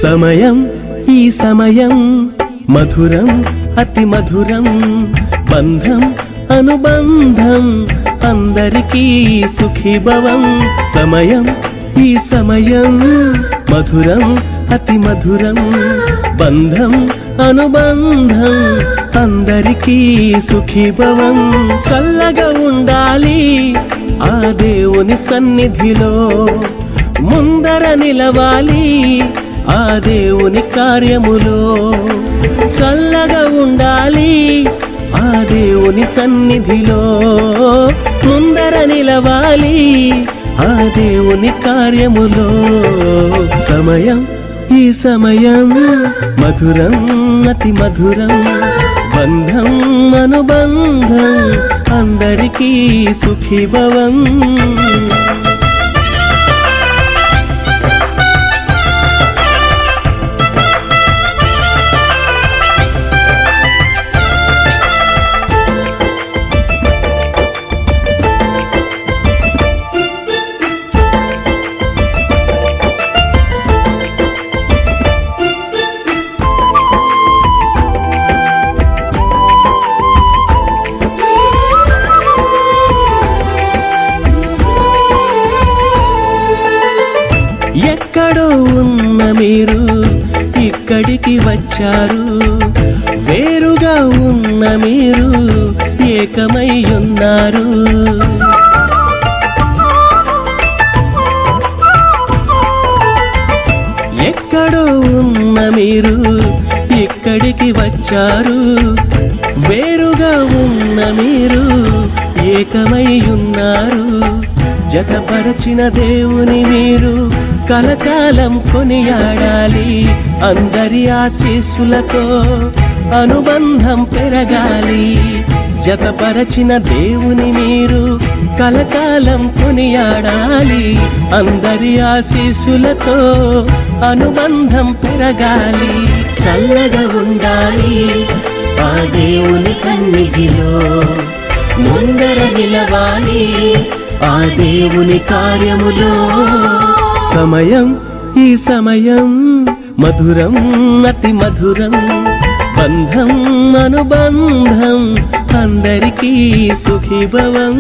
సమయం ఈ సమయం మధురం అతి మధురం బంధం అనుబంధం అందరికీ సుఖీభవం సమయం ఈ సమయం మధురం అతి మధురం బంధం అనుబంధం అందరికీ సుఖీభవం చల్లగా ఉండాలి ఆ దేవుని సన్నిధిలో ముందర నిలవాలి ఆ దేవుని కార్యములో చల్లగా ఉండాలి ఆ దేవుని సన్నిధిలో ముందర నిలవాలి ఆ దేవుని కార్యములో సమయం ఈ సమయం మధురం అతి మధురం బంధం అనుబంధం అందరికీ సుఖీభవం ఎక్కడో ఉన్న మీరు ఇక్కడికి వచ్చారు వేరుగా ఉన్న మీరు ఏకమై ఉన్నారు ఎక్కడో ఉన్న మీరు ఇక్కడికి వచ్చారు వేరుగా ఉన్న మీరు ఏకమై ఉన్నారు జతపరచిన దేవుని మీరు కలకాలం కొనియాడాలి అందరి ఆశీస్సులతో అనుబంధం పెరగాలి జతపరచిన దేవుని మీరు కలకాలం కొనియాడాలి అందరి ఆశీస్సులతో అనుబంధం పెరగాలి చల్లగా ఉండాలి ఆ దేవుని సన్నిధిలో ముందర నిలవాలి ఆ దేవుని కార్యములో సమయం ఈ సమయం మధురం అతి మధురం బంధం అనుబంధం అందరికీ సుఖీభవం